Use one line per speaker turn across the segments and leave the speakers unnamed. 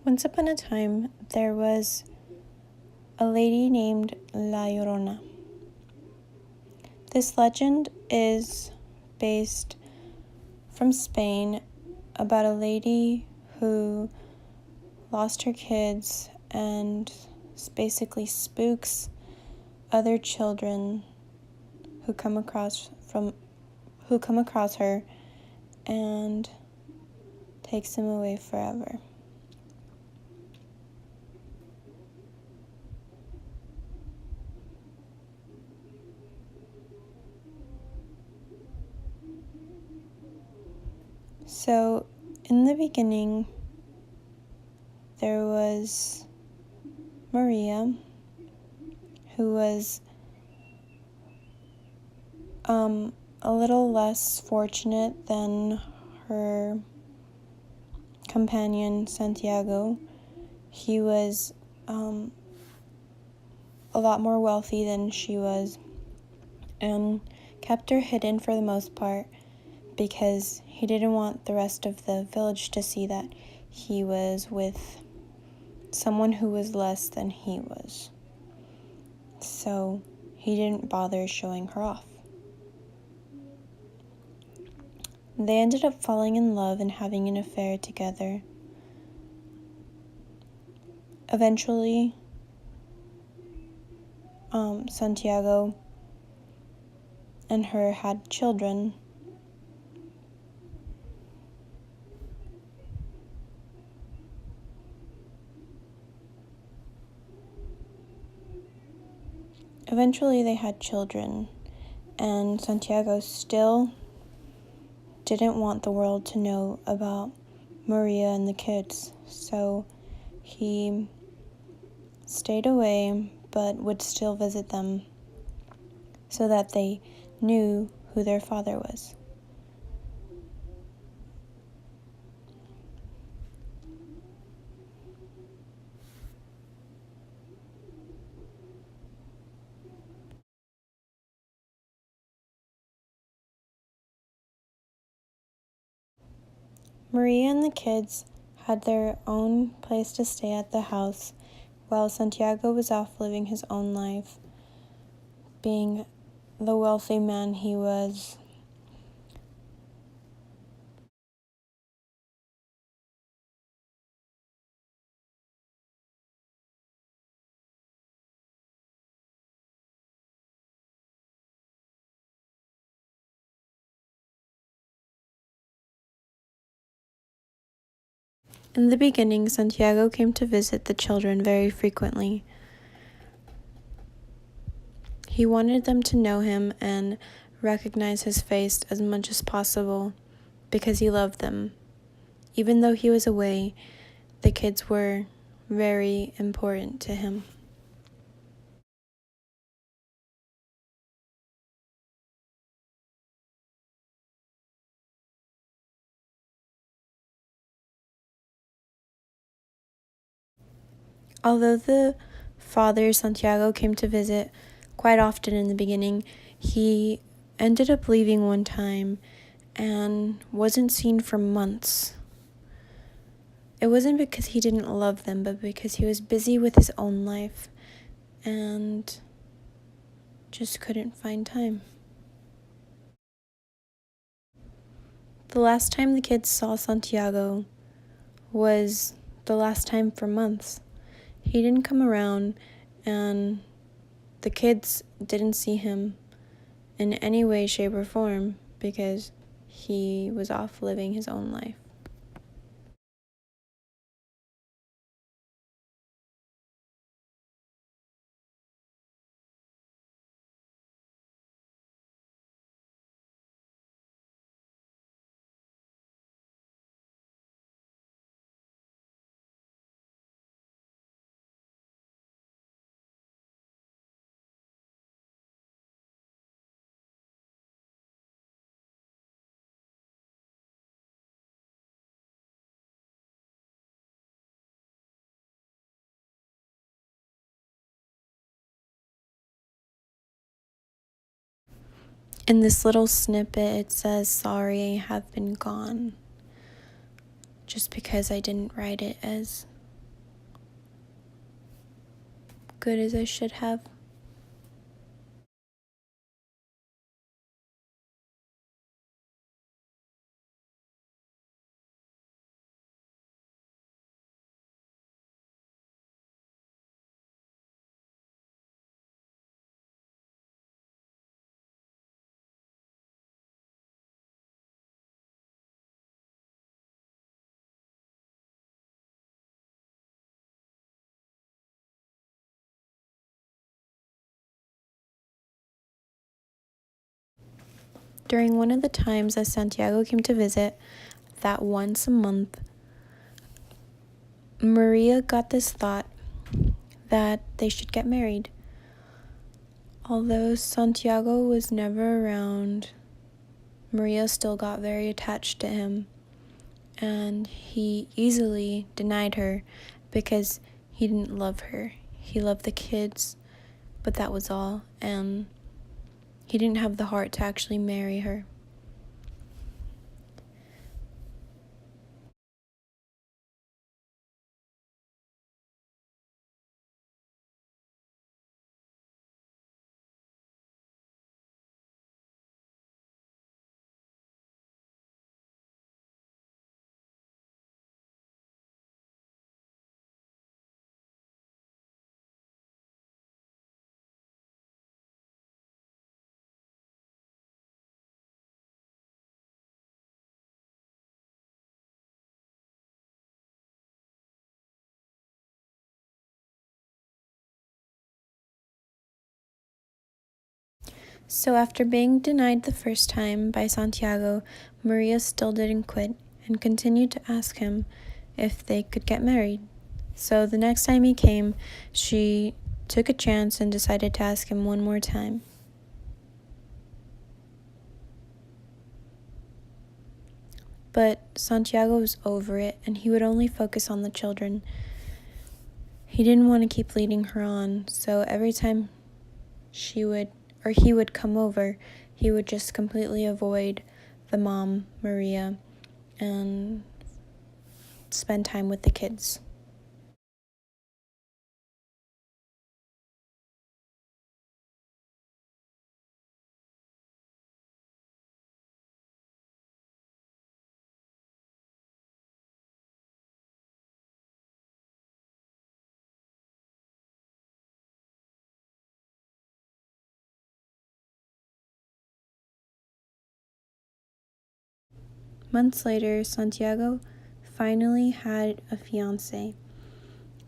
Once upon a time, there was a lady named La Llorona. This legend is based from Spain about a lady who lost her kids and basically spooks other children who come across her and takes them away forever. So, in the beginning, there was Maria, who was a little less fortunate than her companion Santiago. He was a lot more wealthy than she was and kept her hidden for the most part because he didn't want the rest of the village to see that he was with someone who was less than he was. So he didn't bother showing her off. They ended up falling in love and having an affair together. Eventually, Santiago and her had children. Eventually, they had children, and Santiago still didn't want the world to know about Maria and the kids, so he stayed away but would still visit them so that they knew who their father was. Maria and the kids had their own place to stay at the house while Santiago was off living his own life, being the wealthy man he was. In the beginning, Santiago came to visit the children very frequently. He wanted them to know him and recognize his face as much as possible because he loved them. Even though he was away, the kids were very important to him. Although the father, Santiago, came to visit quite often in the beginning, he ended up leaving one time and wasn't seen for months. It wasn't because he didn't love them, but because he was busy with his own life and just couldn't find time. The last time the kids saw Santiago was the last time for months. He didn't come around, and the kids didn't see him in any way, shape, or form because he was off living his own life. In this little snippet, it says, "Sorry, I have been gone," just because I didn't write it as good as I should have. During one of the times as Santiago came to visit, that once a month, Maria got this thought that they should get married. Although Santiago was never around, Maria still got very attached to him, and he easily denied her because he didn't love her. He loved the kids, but that was all, and he didn't have the heart to actually marry her. So after being denied the first time by Santiago, Maria still didn't quit and continued to ask him if they could get married. So the next time he came, she took a chance and decided to ask him one more time. But Santiago was over it, and he would only focus on the children. He didn't want to keep leading her on, so every time he would come over, he would just completely avoid the mom, Maria, and spend time with the kids. Months later, Santiago finally had a fiancée.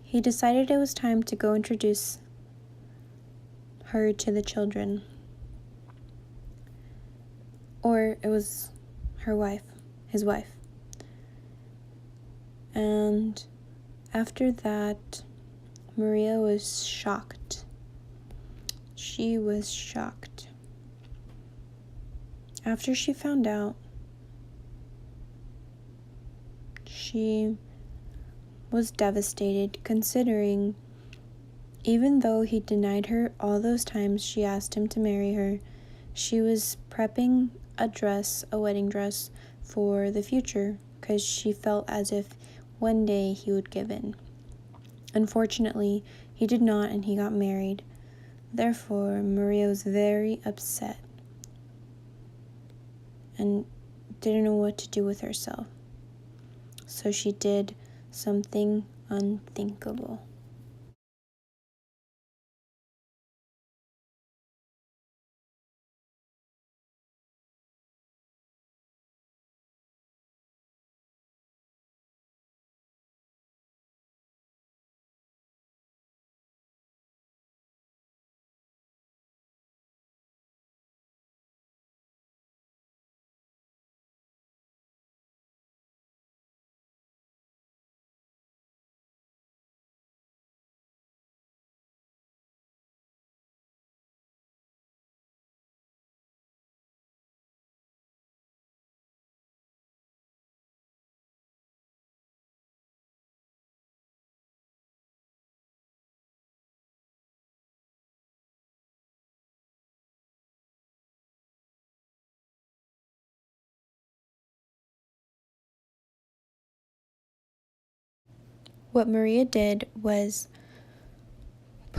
He decided it was time to go introduce her to the children. Or it was her wife, his wife. And after that, Maria was shocked. She was shocked. After she found out, she was devastated, considering even though he denied her all those times she asked him to marry her, she was prepping a wedding dress for the future, because she felt as if one day he would give in. Unfortunately, he did not, and he got married. Therefore, Maria was very upset and didn't know what to do with herself. So she did something unthinkable. What Maria did was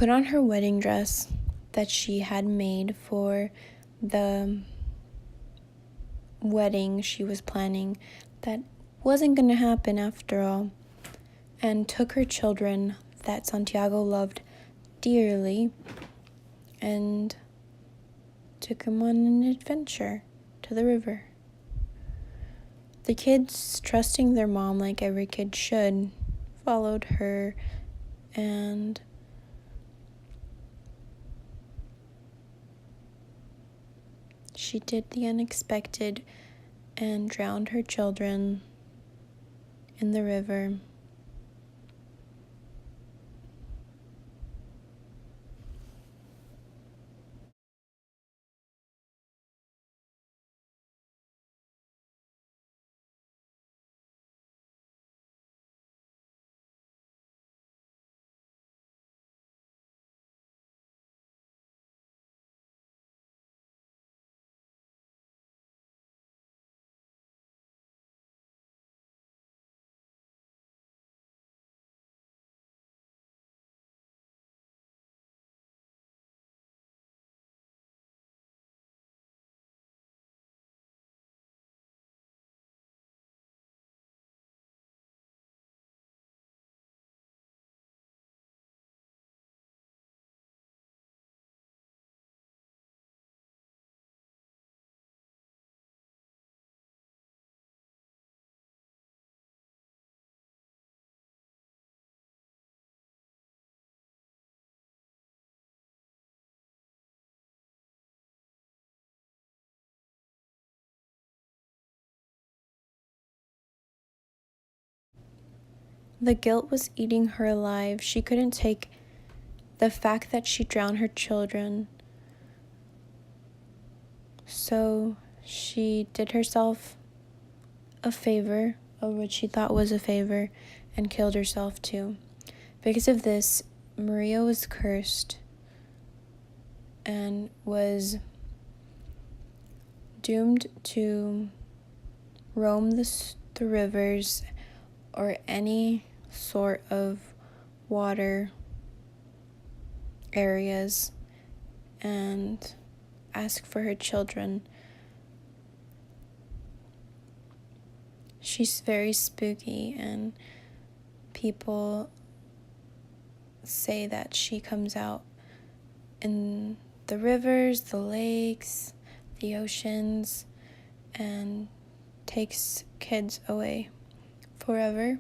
put on her wedding dress that she had made for the wedding she was planning that wasn't going to happen after all, and took her children that Santiago loved dearly and took him on an adventure to the river. The kids, trusting their mom like every kid should, followed her, and she did the unexpected and drowned her children in the river. The guilt was eating her alive. She couldn't take the fact that she drowned her children. So she did herself a favor, or what she thought was a favor, and killed herself too. Because of this, Maria was cursed and was doomed to roam the rivers or any sort of water areas and ask for her children. She's very spooky, and people say that she comes out in the rivers, the lakes, the oceans, and takes kids away forever.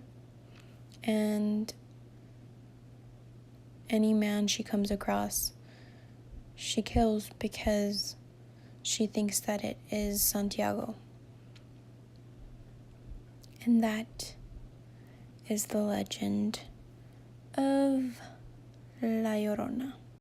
And any man she comes across, she kills because she thinks that it is Santiago. And that is the legend of La Llorona.